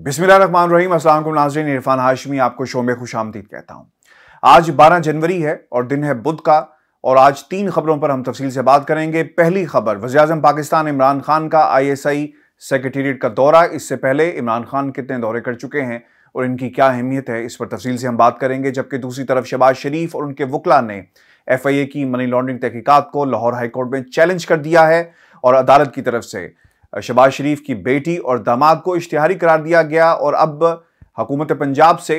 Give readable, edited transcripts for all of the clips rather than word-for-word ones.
बिस्मिल्लाहिर्रहमानिर्रहीम। अस्सलाम वालेकुम नाज़रीन, इरफान हाशमी आपको शो में खुशामदीद कहता हूं। आज 12 जनवरी है और दिन है बुध का, और आज 3 खबरों पर हम तफसील से बात करेंगे। पहली खबर, वज़ीर-ए-आज़म पाकिस्तान इमरान खान का ISI सेक्रेटेरिएट का दौरा। इससे पहले इमरान खान कितने दौरे कर चुके हैं और इनकी क्या अहमियत है, इस पर तफसील से हम बात करेंगे। जबकि दूसरी तरफ शहबाज शरीफ और उनके वकला ने FIA की मनी लॉन्ड्रिंग तहकीकात को लाहौर हाईकोर्ट में चैलेंज कर दिया है और अदालत की तरफ से शहबाज शरीफ की बेटी और दामाद को इश्तिहारी करार दिया गया। और अब हुकूमत पंजाब से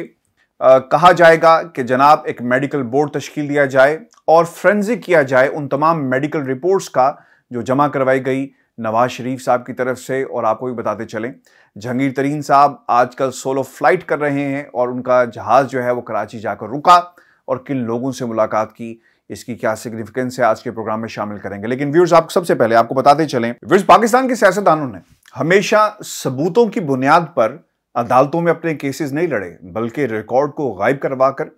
कहा जाएगा कि जनाब एक मेडिकल बोर्ड तश्कील दिया जाए और फ्रेंजिक किया जाए उन तमाम मेडिकल रिपोर्ट्स का जो जमा करवाई गई नवाज शरीफ साहब की तरफ से। और आपको भी बताते चलें, जहांगीर तरीन साहब आजकल सोलो फ्लाइट कर रहे हैं और उनका जहाज़ जो है वो कराची जाकर रुका, और किन लोगों से मुलाकात की, इसकी क्या सिग्निफिकेंस है, आज के प्रोग्राम में शामिल करेंगे। लेकिन व्यूअर्स, आपको सबसे पहले आपको बताते चलें, व्यूअर्स, पाकिस्तान के सियासतदानों ने हमेशा सबूतों की बुनियाद पर अदालतों में अपने केसेस नहीं लड़े, बल्कि रिकॉर्ड को गायब करवाकर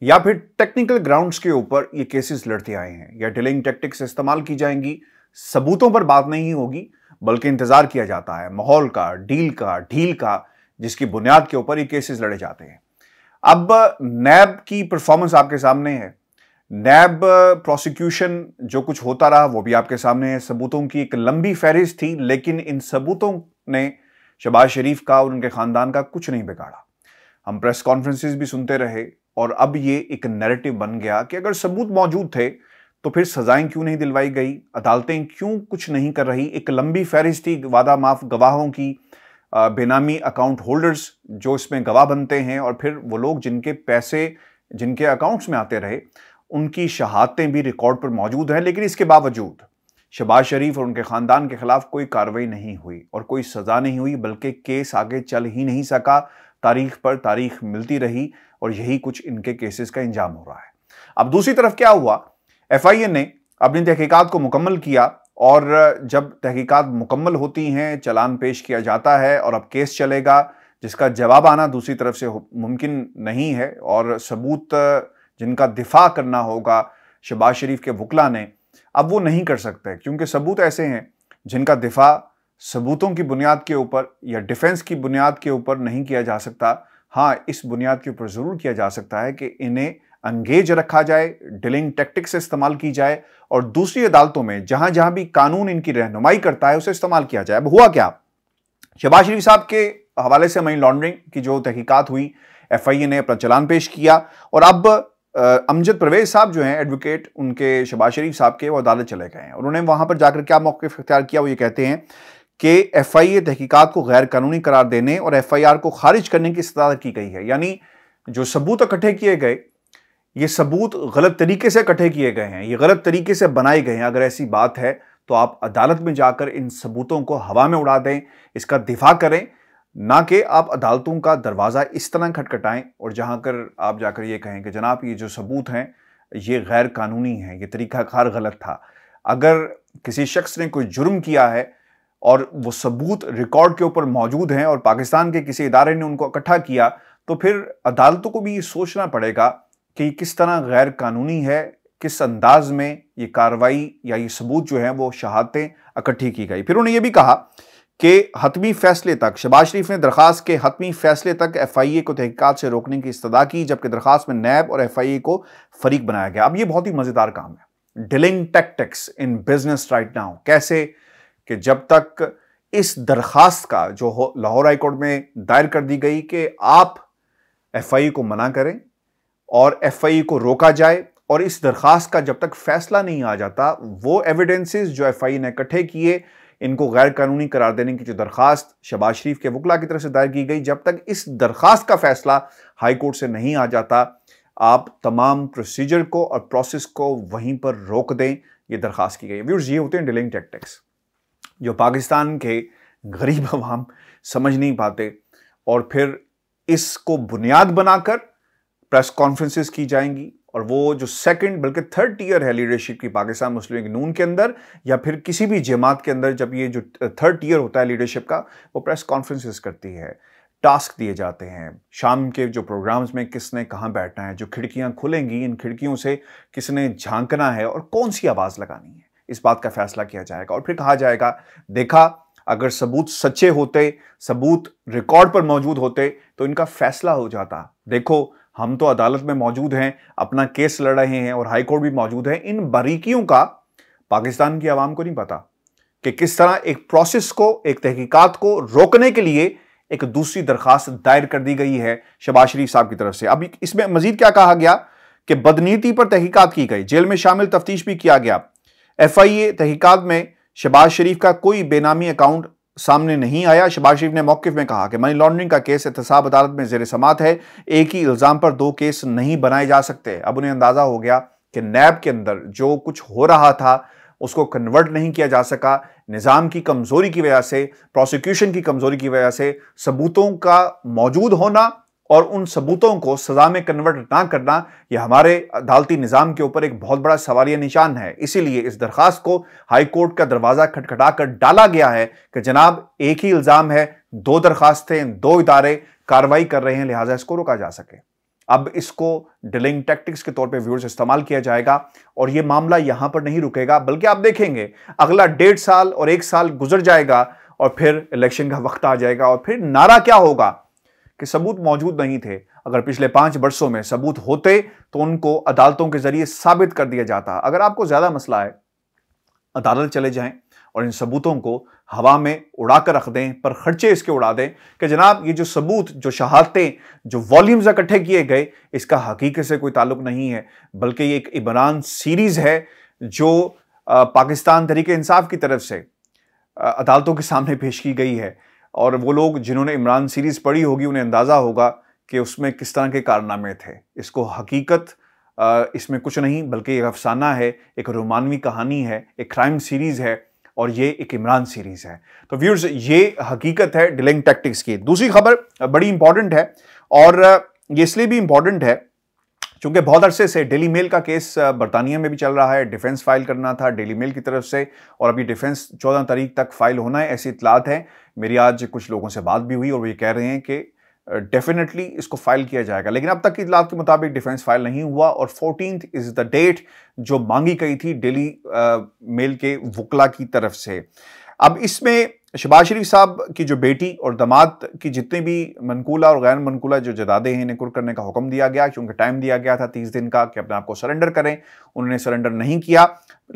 या फिर टेक्निकल ग्राउंड्स के ऊपर ये केसेस लड़ते आए हैं। या डिलेइंग टैक्टिक्स इस्तेमाल की जाएंगी, सबूतों पर बात नहीं होगी, बल्कि इंतजार किया जाता है माहौल का, डील का, ढील का, जिसकी बुनियाद के ऊपर ये केसेस लड़े जाते हैं। अब नैब की परफॉर्मेंस आपके सामने है। नैब प्रोसिक्यूशन जो कुछ होता रहा वो भी आपके सामने है। सबूतों की एक लंबी फहरिस्त थी, लेकिन इन सबूतों ने शहबाज शरीफ का और उनके खानदान का कुछ नहीं बिगाड़ा। हम प्रेस कॉन्फ्रेंसेस भी सुनते रहे और अब ये एक नैरेटिव बन गया कि अगर सबूत मौजूद थे तो फिर सजाएं क्यों नहीं दिलवाई गई, अदालतें क्यों कुछ नहीं कर रही। एक लंबी फहरिस्त थी वादा माफ गवाहों की, बेनामी अकाउंट होल्डर्स जो इसमें गवाह बनते हैं, और फिर वो लोग जिनके पैसे जिनके अकाउंट्स में आते रहे उनकी शहादतें भी रिकॉर्ड पर मौजूद हैं। लेकिन इसके बावजूद शहबाज शरीफ और उनके खानदान के खिलाफ कोई कार्रवाई नहीं हुई और कोई सजा नहीं हुई, बल्कि केस आगे चल ही नहीं सका। तारीख पर तारीख मिलती रही और यही कुछ इनके केसेस का इंजाम हो रहा है। अब दूसरी तरफ क्या हुआ, FIA ने अपनी तहकीकात को मुकम्मल किया, और जब तहकीकात मुकम्मल होती हैं चालान पेश किया जाता है और अब केस चलेगा, जिसका जवाब आना दूसरी तरफ से मुमकिन नहीं है। और सबूत जिनका दिफा करना होगा शहबाज शरीफ के वकला ने, अब वो नहीं कर सकते, क्योंकि सबूत ऐसे हैं जिनका दिफा सबूतों की बुनियाद के ऊपर या डिफेंस की बुनियाद के ऊपर नहीं किया जा सकता। हाँ, इस बुनियाद के ऊपर ज़रूर किया जा सकता है कि इन्हें एंगेज रखा जाए, डिलिंग टैक्टिक्स इस्तेमाल की जाए, और दूसरी अदालतों में जहां जहां भी कानून इनकी रहनुमाई करता है उसे इस्तेमाल किया जाए। अब हुआ क्या, शहबाज शरीफ साहब के हवाले से मनी लॉन्ड्रिंग की जो तहकीकात हुई, FIA ने अपना चालान पेश किया, और अब अमजद परवेज साहब जो हैं एडवोकेट उनके शहबाज शरीफ साहब के, वो अदालत चले गए हैं। उन्होंने वहां पर जाकर क्या मौक़िफ़ इख्तियार किया, वो ये कहते हैं कि FIA तहकीकात को गैर कानूनी करार देने और FIR को खारिज करने की इस्तदा की गई है। यानी जो सबूत इकट्ठे किए गए, ये सबूत गलत तरीके से इकट्ठे किए गए हैं, ये गलत तरीके से बनाए गए हैं। अगर ऐसी बात है तो आप अदालत में जाकर इन सबूतों को हवा में उड़ा दें, इसका दिफा करें, ना कि आप अदालतों का दरवाज़ा इस तरह खटखटाएं और जहां कर आप जाकर ये कहें कि जनाब ये जो सबूत हैं ये गैर कानूनी हैं, ये तरीक़ाकार गलत था। अगर किसी शख्स ने कोई जुर्म किया है और वो सबूत रिकॉर्ड के ऊपर मौजूद हैं और पाकिस्तान के किसी इदारे ने उनको इकट्ठा किया, तो फिर अदालतों को भी ये सोचना पड़ेगा कि किस तरह गैर कानूनी है, किस अंदाज में ये कार्रवाई या ये सबूत जो है वो शहादतें इकट्ठी की गई। फिर उन्होंने ये भी कहा कि हतमी फैसले तक, शहबाज शरीफ ने दरखास्त के हतमी फैसले तक FIA को तहकीकात से रोकने की इस्तदा की, जबकि दरखास्त में नैब और FIA को फरीक बनाया गया। अब ये बहुत ही मजेदार काम है, dealing tactics in business right now. कैसे कि जब तक इस दरखास्त का जो लाहौर हाईकोर्ट में दायर कर दी गई कि आप FIA को मना करें और FIA को रोका जाए, और इस दरखास्त का जब तक फैसला नहीं आ जाता, वो एविडेंसेस जो FIA ने इकट्ठे किए, इनको गैर कानूनी करार देने की जो दरखास्त शहबाज शरीफ के वकला की तरफ से दायर की गई, जब तक इस दरखास्त का फैसला हाई कोर्ट से नहीं आ जाता, आप तमाम प्रोसीजर को और प्रोसेस को वहीं पर रोक दें, ये दरखास्त की गई। व्यूअर्स, ये होते हैं डिलिंग टैक्टिक्स जो पाकिस्तान के गरीब अवाम समझ नहीं पाते, और फिर इसको बुनियाद बनाकर प्रेस कॉन्फ्रेंसेस की जाएंगी, और वो जो सेकंड बल्कि थर्ड टियर है लीडरशिप की पाकिस्तान मुस्लिम लीग नून के अंदर या फिर किसी भी जमात के अंदर, जब ये जो थर्ड टियर होता है लीडरशिप का, वो प्रेस कॉन्फ्रेंसेस करती है, टास्क दिए जाते हैं। शाम के जो प्रोग्राम्स में किसने कहाँ बैठना है, जो खिड़कियाँ खुलेंगी, इन खिड़कियों से किसने झांकना है और कौन सी आवाज़ लगानी है, इस बात का फैसला किया जाएगा। और फिर कहा जाएगा, देखा अगर सबूत सच्चे होते, सबूत रिकॉर्ड पर मौजूद होते तो इनका फैसला हो जाता। देखो, हम तो अदालत में मौजूद हैं, अपना केस लड़ रहे हैं और हाई कोर्ट भी मौजूद है। इन बारीकियों का पाकिस्तान की आवाम को नहीं पता कि किस तरह एक प्रोसेस को, एक तहकीकात को रोकने के लिए एक दूसरी दरखास्त दायर कर दी गई है शहबाज शरीफ साहब की तरफ से। अब इसमें मजीद क्या कहा गया कि बदनीति पर तहकीकात की गई, जेल में शामिल तफ्तीश भी किया गया। FIA तहकीकात में शहबाज शरीफ का कोई बेनामी अकाउंट सामने नहीं आया। शहबाज शरीफ ने मौकिफ में कहा कि मनी लॉन्ड्रिंग का केस एहतसाब अदालत में जेर समात है, एक ही इल्जाम पर 2 केस नहीं बनाए जा सकते। अब उन्हें अंदाजा हो गया कि नैब के अंदर जो कुछ हो रहा था उसको कन्वर्ट नहीं किया जा सका, निजाम की कमजोरी की वजह से, प्रोसिक्यूशन की कमजोरी की वजह से, सबूतों का मौजूद होना और उन सबूतों को सजा में कन्वर्ट ना करना, यह हमारे अदालती निजाम के ऊपर एक बहुत बड़ा सवालिया निशान है। इसीलिए इस दरखास्त को हाई कोर्ट का दरवाजा खटखटाकर डाला गया है कि जनाब एक ही इल्जाम है, 2 दरखास्तें, 2 इदारे कार्रवाई कर रहे हैं, लिहाजा इसको रोका जा सके। अब इसको डिलेइंग टैक्टिक्स के तौर पे व्यूअर्स इस्तेमाल किया जाएगा और यह मामला यहां पर नहीं रुकेगा, बल्कि आप देखेंगे अगला 1.5 साल और 1 साल गुजर जाएगा और फिर इलेक्शन का वक्त आ जाएगा और फिर नारा क्या होगा कि सबूत मौजूद नहीं थे। अगर पिछले 5 वर्षों में सबूत होते तो उनको अदालतों के जरिए साबित कर दिया जाता। अगर आपको ज्यादा मसला है, अदालत चले जाएं और इन सबूतों को हवा में उड़ाकर रख दें, पर खर्चे इसके उड़ा दें कि जनाब ये जो सबूत, जो शहादतें, जो वॉल्यूम्स इकट्ठे किए गए, इसका हकीकत से कोई ताल्लुक नहीं है, बल्कि ये एक इमरान सीरीज है जो पाकिस्तान तहरीक इंसाफ की तरफ से अदालतों के सामने पेश की गई है। और वो लोग जिन्होंने इमरान सीरीज पढ़ी होगी उन्हें अंदाजा होगा कि उसमें किस तरह के कारनामे थे। इसको हकीकत इसमें कुछ नहीं बल्कि एक अफसाना है, एक रोमानवी कहानी है, एक क्राइम सीरीज है और ये एक इमरान सीरीज है। तो व्यूअर्स, ये हकीकत है डिलेइंग टैक्टिक्स की। दूसरी खबर बड़ी इंपॉर्टेंट है और ये इसलिए भी इंपॉर्टेंट है क्योंकि बहुत अरसे से डेली मेल का केस बरतानिया में भी चल रहा है। डिफेंस फाइल करना था डेली मेल की तरफ से और अभी डिफेंस 14 तारीख तक फाइल होना है, ऐसी इतलात है। मेरी आज कुछ लोगों से बात भी हुई और वो ये कह रहे हैं कि डेफिनेटली इसको फाइल किया जाएगा, लेकिन अब तक की इतलात के मुताबिक डिफेंस फाइल नहीं हुआ और 14th इज द डेट जो मांगी गई थी डेली मेल के वकला की तरफ से। अब इसमें शहबाज शरीफ साहब की जो बेटी और दामाद की जितने भी मनकूला और गैर मनकूला जो जदादे हैं, इन्हें कुर्क करने का हुक्म दिया गया क्योंकि टाइम दिया गया था 30 दिन का कि अपने आप को सरेंडर करें। उन्होंने सरेंडर नहीं किया।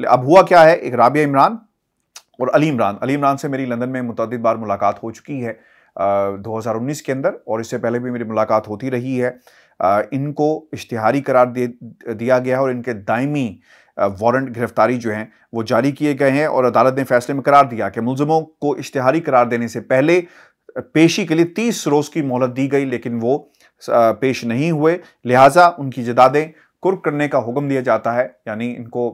अब हुआ क्या है, एक राबिया इमरान और अली इमरान से मेरी लंदन में मुतअद्दिद बार मुलाकात हो चुकी है 2019 के अंदर और इससे पहले भी मेरी मुलाकात होती रही है। इनको इश्तिहारी करार दिया गया है और इनके दायमी वारंट गिरफ्तारी जो हैं वो जारी किए गए हैं और अदालत ने फैसले में करार दिया कि मुलजिमों को इश्तिहारी करार देने से पहले पेशी के लिए 30 रोज़ की मोहलत दी गई, लेकिन वो पेश नहीं हुए, लिहाजा उनकी जदादें कुर्क करने का हुक्म दिया जाता है, यानी इनको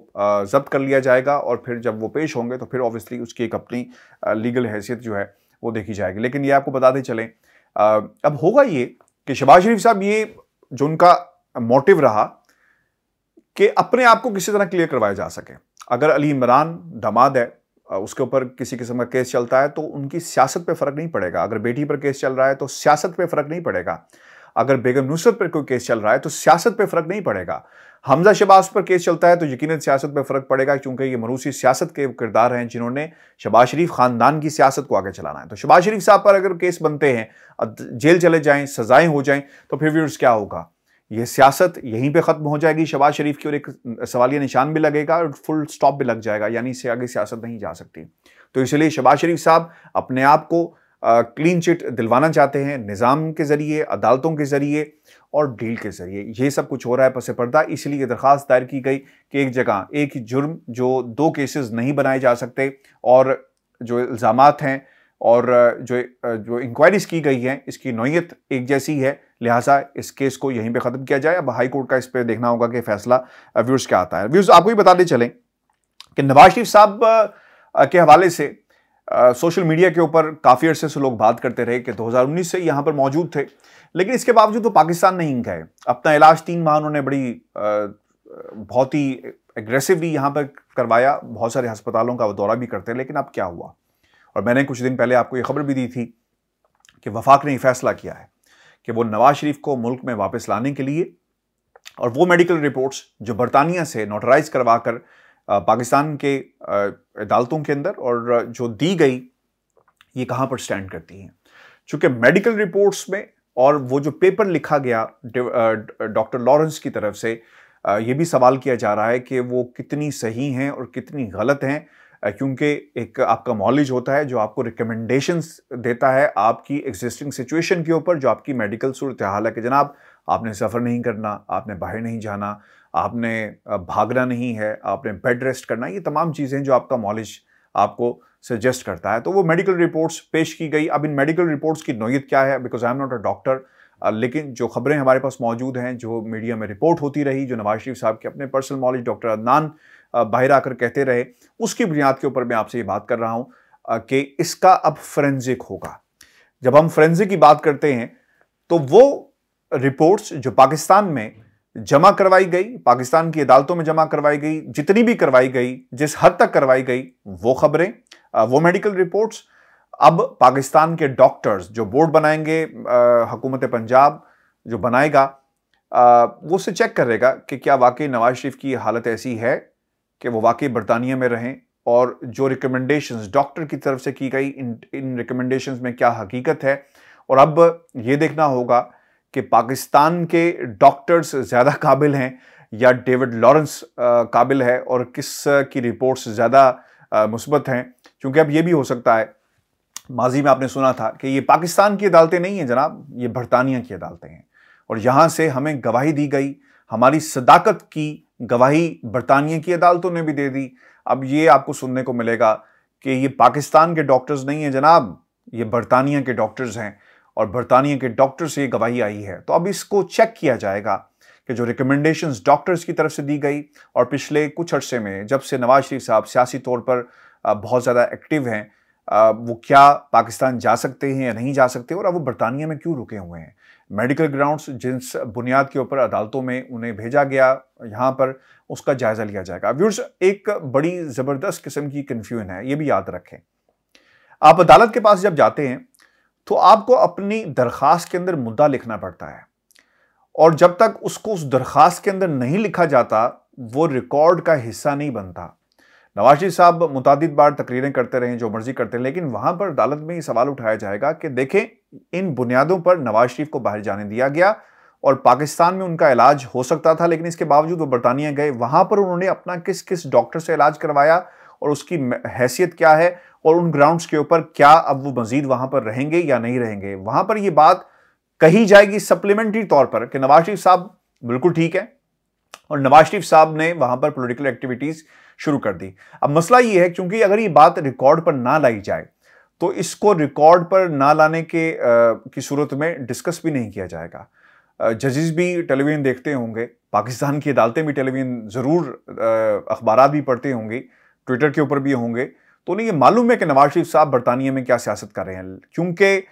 जब्त कर लिया जाएगा और फिर जब वो पेश होंगे तो फिर ऑब्वियसली उसकी एक अपनी लीगल हैसियत जो है वो देखी जाएगी। लेकिन ये आपको बताते चलें, अब होगा ये कि शहबाज शरीफ साहब, ये जो उनका मोटिव रहा कि अपने आप को किसी तरह क्लियर करवाया जा सके। अगर अली इमरान दामाद है, उसके ऊपर किसी किस्म का केस चलता है तो उनकी सियासत पे फर्क नहीं पड़ेगा। अगर बेटी पर केस चल रहा है तो सियासत पे फर्क नहीं पड़ेगा। अगर बेगम नुसरत पर कोई केस चल रहा है तो सियासत पे फर्क नहीं पड़ेगा। हमजा शहबाज पर केस चलता है तो यकीनन सियासत पे फर्क पड़ेगा, क्योंकि ये मरूसी सियासत के किरदार हैं जिन्होंने शहबाज शरीफ खानदान की सियासत को आगे चलाना है। तो शहबाज शरीफ साहब पर अगर केस बनते हैं, जेल चले जाएं, सजाएं हो जाएं, तो फिर व्यूअर्स क्या होगा, ये सियासत यहीं पे खत्म हो जाएगी शहबाज शरीफ की और एक सवालिया निशान भी लगेगा और फुल स्टॉप भी लग जाएगा, यानी इससे आगे सियासत नहीं जा सकती। तो इसलिए शहबाज शरीफ साहब अपने आप को क्लीन चिट दिलवाना चाहते हैं निज़ाम के ज़रिए, अदालतों के ज़रिए और डील के ज़रिए। ये सब कुछ हो रहा है पसे पर्दा, इसलिए ये दरख्वास्त दायर की गई कि एक जगह एक ही जुर्म जो 2 केसेस नहीं बनाए जा सकते और जो इल्ज़ामात हैं और जो इंक्वायरीज की गई हैं इसकी नौयत एक जैसी है, लिहाजा इस केस को यहीं पे ख़त्म किया जाए। अब हाई कोर्ट का इस पर देखना होगा कि फैसला व्यूअर्स क्या आता है। व्यूअर्स, आपको भी बताते चलें कि नवाज शरीफ साहब के हवाले से सोशल मीडिया के ऊपर काफ़ी अरसे से लोग बात करते रहे कि 2019 से यहाँ पर मौजूद थे, लेकिन इसके बावजूद वो पाकिस्तान नहीं गए। अपना इलाज 3 माह उन्होंने बहुत ही एग्रेसिवली यहाँ पर करवाया, बहुत सारे अस्पतालों का वो दौरा भी करते, लेकिन अब क्या हुआ। और मैंने कुछ दिन पहले आपको ये खबर भी दी थी कि वफाक ने फैसला किया है कि वो नवाज शरीफ को मुल्क में वापस लाने के लिए और वो मेडिकल रिपोर्ट्स जो बरतानिया से नोटराइज करवा कर पाकिस्तान के अदालतों के अंदर और जो दी गई ये कहाँ पर स्टैंड करती हैं। चूंकि मेडिकल रिपोर्ट्स में और वो जो पेपर लिखा गया डॉक्टर लॉरेंस की तरफ से, ये भी सवाल किया जा रहा है कि वो कितनी सही हैं और कितनी गलत हैं, क्योंकि एक आपका नॉलेज होता है जो आपको रिकमेंडेशंस देता है आपकी एग्जिस्टिंग सिचुएशन के ऊपर, जो आपकी मेडिकल सूरत हाल है कि जनाब आपने सफ़र नहीं करना, आपने बाहर नहीं जाना, आपने भागना नहीं है, आपने बेड रेस्ट करना, ये तमाम चीज़ें जो आपका नॉलेज आपको सजेस्ट करता है। तो वो मेडिकल रिपोर्ट्स पेश की गई। अब इन मेडिकल रिपोर्ट्स की नौयत क्या है, because I am not a doctor, लेकिन जो खबरें हमारे पास मौजूद हैं, जो मीडिया में रिपोर्ट होती रही, जो नवाज शरीफ साहब के अपने पर्सनल नॉलेज डॉक्टर अदनान बाहर आकर कहते रहे, उसकी बुनियाद के ऊपर मैं आपसे ये बात कर रहा हूं कि इसका अब फोरेंसिक होगा। जब हम फोरेंसिक की बात करते हैं तो वो रिपोर्ट्स जो पाकिस्तान में जमा करवाई गई, पाकिस्तान की अदालतों में जमा करवाई गई, जितनी भी करवाई गई, जिस हद तक करवाई गई, वो खबरें, वो मेडिकल रिपोर्ट्स अब पाकिस्तान के डॉक्टर्स जो बोर्ड बनाएंगे, हुकूमत पंजाब जो बनाएगा, वो उसे चेक करेगा कि क्या वाकई नवाज शरीफ की हालत ऐसी है कि वो वाकई बरतानिया में रहें, और जो रिकमेंडेशंस डॉक्टर की तरफ से की गई इन रिकमेंडेशंस में क्या हकीकत है। और अब ये देखना होगा कि पाकिस्तान के डॉक्टर्स ज़्यादा काबिल हैं या डेविड लॉरेंस काबिल है, और किस की रिपोर्ट्स ज़्यादा मुस्बत हैं। क्योंकि अब ये भी हो सकता है, माजी में आपने सुना था कि ये पाकिस्तान की अदालतें नहीं हैं जनाब, ये बरतानिया की अदालतें हैं, और यहाँ से हमें गवाही दी गई, हमारी सदाकत की गवाही बरतानिया की अदालतों ने भी दे दी। अब ये आपको सुनने को मिलेगा कि ये पाकिस्तान के डॉक्टर्स नहीं हैं जनाब, ये बरतानिया के डॉक्टर्स हैं, और बरतानिया के डॉक्टर से ये गवाही आई है। तो अब इसको चेक किया जाएगा कि जो रिकमेंडेशंस डॉक्टर्स की तरफ से दी गई, और पिछले कुछ अरसे में जब से नवाज शरीफ साहब सियासी तौर पर बहुत ज़्यादा एक्टिव हैं, वो क्या पाकिस्तान जा सकते हैं या नहीं जा सकते, और अब वो बरतानिया में क्यों रुके हुए हैं, मेडिकल ग्राउंड्स जिस बुनियाद के ऊपर अदालतों में उन्हें भेजा गया यहाँ पर, उसका जायजा लिया जाएगा। व्यूअर्स, एक बड़ी ज़बरदस्त किस्म की कन्फ्यूजन है, ये भी याद रखें। आप अदालत के पास जब जाते हैं तो आपको अपनी दरख्वास्त के अंदर मुद्दा लिखना पड़ता है, और जब तक उसको उस दरख्वास्त के अंदर नहीं लिखा जाता वो रिकॉर्ड का हिस्सा नहीं बनता। नवाज शरीफ साहब मुतादिद बार तकरीरें करते रहे, जो मर्जी करते हैं, लेकिन वहां पर अदालत में ये सवाल उठाया जाएगा कि देखें, इन बुनियादों पर नवाज शरीफ को बाहर जाने दिया गया, और पाकिस्तान में उनका इलाज हो सकता था, लेकिन इसके बावजूद वो बरतानिया गए, वहां पर उन्होंने अपना किस किस डॉक्टर से इलाज करवाया और उसकी हैसियत क्या है, और उन ग्राउंड्स के ऊपर क्या अब वो मजीद वहां पर रहेंगे या नहीं रहेंगे। वहां पर ये बात कही जाएगी सप्लीमेंट्री तौर पर कि नवाज शरीफ साहब बिल्कुल ठीक है, और नवाज शरीफ साहब ने वहां पर पॉलिटिकल एक्टिविटीज शुरू कर दी। अब मसला ये है, क्योंकि अगर ये बात रिकॉर्ड पर ना लाई जाए तो इसको रिकॉर्ड पर ना लाने की सूरत में डिस्कस भी नहीं किया जाएगा। जजेस भी टेलीविजन देखते होंगे, पाकिस्तान की अदालतें भी टेलीविजन ज़रूर, अखबारात भी पढ़ते होंगे, ट्विटर के ऊपर भी होंगे, तो उन्हें ये मालूम है कि नवाज शरीफ साहब बरतानिया में क्या सियासत कर रहे हैं, क्योंकि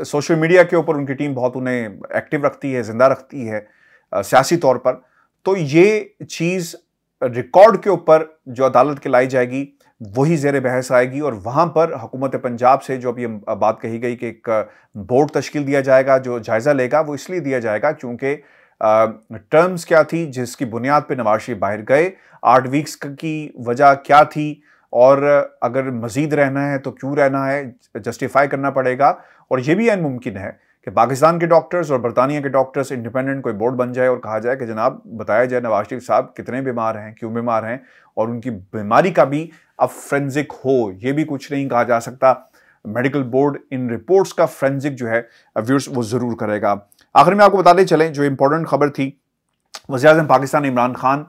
सोशल मीडिया के ऊपर उनकी टीम बहुत उन्हें एक्टिव रखती है, जिंदा रखती है सियासी तौर पर। तो ये चीज़ रिकॉर्ड के ऊपर जो अदालत के लाई जाएगी वही ज़ेर बहस आएगी, और वहाँ पर हुकूमत पंजाब से जो अब ये बात कही गई कि एक बोर्ड तश्कील दिया जाएगा जो जायज़ा लेगा, वो इसलिए दिया जाएगा क्योंकि टर्म्स क्या थी जिसकी बुनियाद पे नवाज शरीफ बाहर गए, 8 वीक्स की वजह क्या थी, और अगर मज़ीद रहना है तो क्यों रहना है, जस्टिफाई करना पड़ेगा। और ये भी ऐन मुमकिन है कि पाकिस्तान के डॉक्टर्स और बरतानिया के डॉक्टर्स इंडिपेंडेंट कोई बोर्ड बन जाए और कहा जाए कि जनाब बताया जाए नवाज शरीफ साहब कितने बीमार हैं, क्यों बीमार हैं, और उनकी बीमारी का भी अब फ्रेंजिक हो। ये भी कुछ नहीं कहा जा सकता, मेडिकल बोर्ड इन रिपोर्ट्स का फ्रेंजिक जो है व्यूअर्स वो ज़रूर करेगा। आखिर में आपको बताते चलें, जो इंपॉर्टेंट खबर थी, वज़ीर-ए-आज़म पाकिस्तान इमरान खान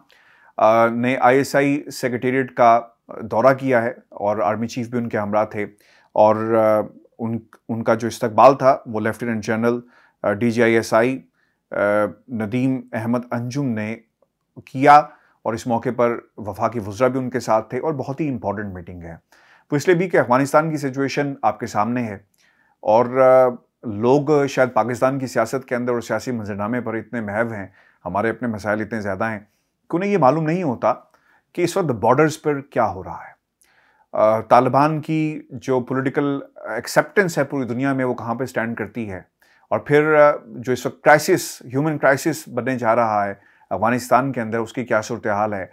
ने ISI सेक्रेटेरिएट का दौरा किया है, और आर्मी चीफ भी उनके हमरा थे, और उनका जो इस्तकबाल था वो lieutenant general DGISI Nadeem Ahmed Anjum ने किया, और इस मौके पर वफाकी वज़रा भी उनके साथ थे, और बहुत ही इंपॉर्टेंट मीटिंग है वो इसलिए भी कि अफगानिस्तान की सिचुएशन आपके सामने है, और लोग शायद पाकिस्तान की सियासत के अंदर और सियासी मंजरनामे पर इतने महव हैं, हमारे अपने मसाइल इतने ज़्यादा हैं कि उन्हें ये मालूम नहीं होता कि इस वक्त बॉर्डर्स पर क्या हो रहा है। तालिबान की जो पॉलिटिकल एक्सेप्टेंस है पूरी दुनिया में वो कहाँ पे स्टैंड करती है, और फिर जो इस वक्त क्राइसिस, ह्यूमन क्राइसिस बनने जा रहा है अफगानिस्तान के अंदर, उसकी क्या सूरत हाल है,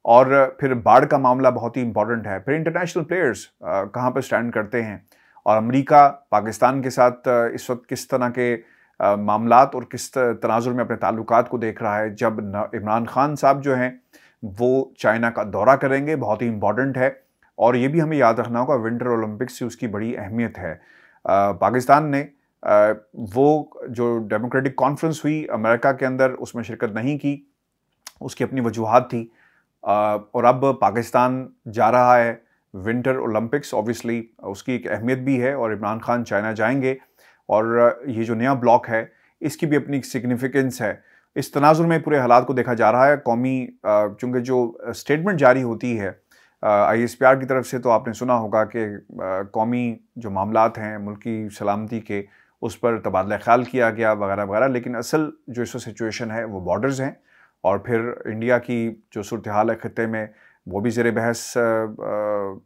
और फिर बाढ़ का मामला बहुत ही इंपॉर्टेंट है। फिर इंटरनेशनल प्लेयर्स कहाँ पर स्टैंड करते हैं, और अमेरिका पाकिस्तान के साथ इस वक्त किस तरह के मामलात और किस तनाजुर में अपने ताल्लुकात को देख रहा है। जब इमरान खान साहब जो हैं वो चाइना का दौरा करेंगे, बहुत ही इंपॉर्टेंट है। और ये भी हमें याद रखना होगा, विंटर ओलंपिक्स से उसकी बड़ी अहमियत है। पाकिस्तान ने वो जो डेमोक्रेटिक कॉन्फ्रेंस हुई अमेरिका के अंदर, उसमें शिरकत नहीं की, उसकी अपनी वजूहात थी। और अब पाकिस्तान जा रहा है विंटर ओलंपिक्स, ऑब्वियसली उसकी एक अहमियत भी है, और इमरान खान चाइना जाएंगे, और ये जो नया ब्लॉक है इसकी भी अपनी सिग्निफिकेंस है। इस तनाजुर में पूरे हालात को देखा जा रहा है। कौमी चूँकि जो स्टेटमेंट जारी होती है ISPR की तरफ से, तो आपने सुना होगा कि कौमी जो मामलात हैं मुल्क की सलामती के, उस पर तबादला ख्याल किया गया वगैरह वगैरह। लेकिन असल जो इस सिचुएशन है वो बॉर्डर्स हैं, और फिर इंडिया की जो सूरत हाल है खत्े में, वो भी ज़ेर बहस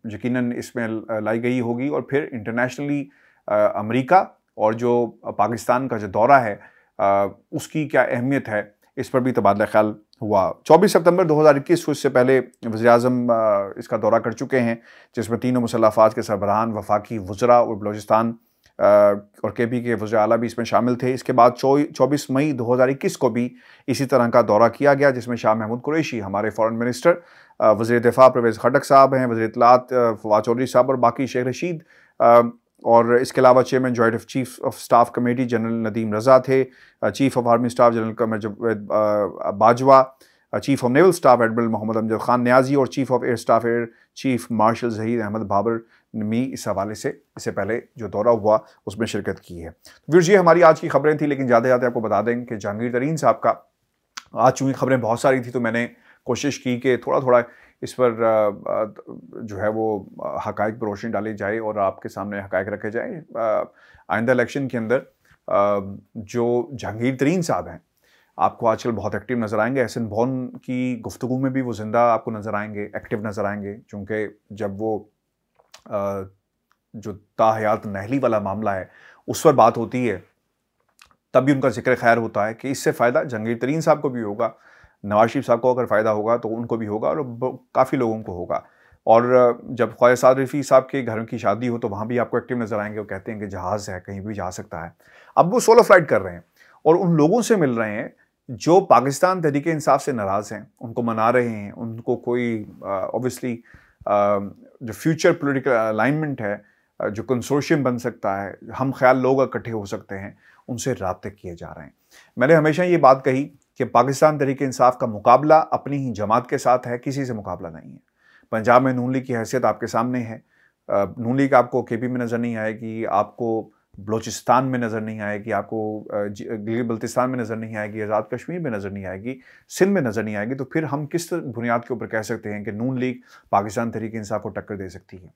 यकीनन इसमें लाई गई होगी। और फिर इंटरनेशनली अमेरिका और जो पाकिस्तान का जो दौरा है उसकी क्या अहमियत है, इस पर भी तबादला ख्याल हुआ। 24 सितंबर 2021 को इससे पहले वज़ीर-ए-आज़म इसका दौरा कर चुके हैं, जिसमें तीनों मुसल्लह अफ़वाज के सरबराहान, वफाकी वज़रा और बलूचिस्तान और KP के वज़ीर आला भी इसमें शामिल थे। इसके बाद 24 मई 2021 को भी इसी तरह का दौरा किया गया, जिसमें शाह महमूद कुरैशी, हमारे फ़ॉरेन मिनिस्टर, वज़ीर दिफ़ा परवेज़ खटक साहब हैं, वज़ीर इत्तलात फवाद चौधरी साहब और बाकी शेख रशीद, और इसके अलावा chairman joint chief of staff committee general Nadeem Raza थे, chief of army staff general Qamar Bajwa, chief of naval staff admiral Mohammad Amjad Khan Niazi, और chief of air staff air chief marshal Zaheer Ahmed Babar ने इस हवाले से इससे पहले जो दौरा हुआ उसमें शिरकत की है। तो ये हमारी आज की खबरें थी, लेकिन ज़्यादा ज़्यादा आपको बता दें कि जहांगीर तरीन साहब का आज चूँकि खबरें बहुत सारी थी, तो मैंने कोशिश की कि थोड़ा थोड़ा इस पर जो है वो हक़ाइक़ पर रोशनी डाली जाए और आपके सामने हक़ाइक़ रखे जाए। आइंदा इलेक्शन के अंदर जो जहांगीर तरीन साहब हैं, आपको आजकल बहुत एक्टिव नज़र आएंगे। एहसन बॉन की गुफ्तगू में भी वो ज़िंदा आपको नज़र आएंगे, एक्टिव नज़र आएंगे, चूँकि जब वो जो ताहयात नहली वाला मामला है उस पर बात होती है, तब भी उनका जिक्र खैर होता है कि इससे फ़ायदा जहांगीर तरीन साहब को भी होगा, नवाज शरीफ साहब को अगर फ़ायदा होगा तो उनको भी होगा, और काफ़ी लोगों को होगा। और जब ख्वाजा साद रफ़ी साहब के घर की शादी हो तो वहाँ भी आपको एक्टिव नज़र आएंगे। वो कहते हैं कि जहाज़ है, कहीं भी जा सकता है। अब वो सोलो फ्लाइट कर रहे हैं और उन लोगों से मिल रहे हैं जो पाकिस्तान तहरीक इंसाफ से नाराज़ हैं, उनको मना रहे हैं, उनको कोई ऑब्वियसली जो फ्यूचर पॉलिटिकल अलाइनमेंट है, जो कंसोर्शियम बन सकता है, हम ख्याल लोग इकट्ठे हो सकते हैं, उनसे राब्ते किए जा रहे हैं। मैंने हमेशा ये बात कही कि पाकिस्तान तहरीक इंसाफ का मुकाबला अपनी ही जमात के साथ है, किसी से मुकाबला नहीं है। पंजाब में नून लीग की हैसियत आपके सामने है। नून लीग आपको KP में नज़र नहीं आएगी, आपको बलूचिस्तान में नज़र नहीं आएगी, आपको गिलगित बल्तिस्तान में नज़र नहीं आएगी, आज़ाद कश्मीर में नज़र नहीं आएगी, सिंध में नज़र नहीं आएगी। तो फिर हम किस बुनियाद के ऊपर कह सकते हैं कि नून लीग पाकिस्तान तहरीक इंसाफ को टक्कर दे सकती है?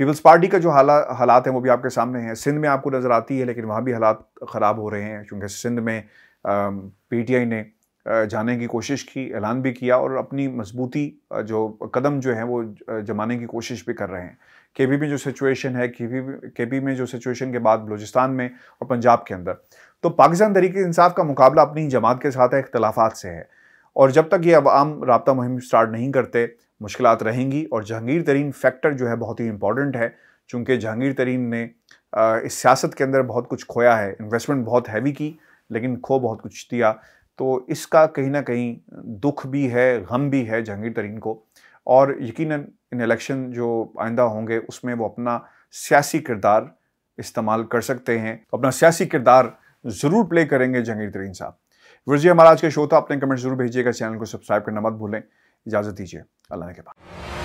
पीपल्स पार्टी का जो हालात हैं वो भी आपके सामने हैं। सिंध में आपको नज़र आती है, लेकिन वहाँ भी हालात ख़राब हो रहे हैं, क्योंकि सिंध में PTI ने जाने की कोशिश की, ऐलान भी किया, और अपनी मजबूती जो कदम जो है वो जमाने की कोशिश भी कर रहे हैं। KP में जो सिचुएशन है, KP में जो सिचुएशन के बाद बलूचिस्तान में और पंजाब के अंदर, तो पाकिस्तान तहरीक इंसाफ का मुकाबला अपनी ही जमात के साथ इख्तलाफात से है। और जब तक ये अवाम राब्ता मुहिम स्टार्ट नहीं करते, मुश्किलात रहेंगी। और जहांगीर तरीन फैक्टर जो है बहुत ही इंपॉर्टेंट है, चूँकि जहांगीर तरीन ने इस सियासत के अंदर बहुत कुछ खोया है, इन्वेस्टमेंट बहुत हैवी की, लेकिन खो बहुत कुछ दिया। तो इसका कहीं ना कहीं दुख भी है, गम भी है जहांगीर तरीन को। और यकीनन इन इलेक्शन जो आइंदा होंगे उसमें वो अपना सियासी किरदार इस्तेमाल कर सकते हैं, अपना सियासी किरदार ज़रूर प्ले करेंगे जहांगीर तरीन साहब। जी हमारा आज का शो था, अपने कमेंट जरूर भेजिएगा, चैनल को सब्सक्राइब करना मत भूलें। इजाज़त दीजिए, अल्लाह के बाद।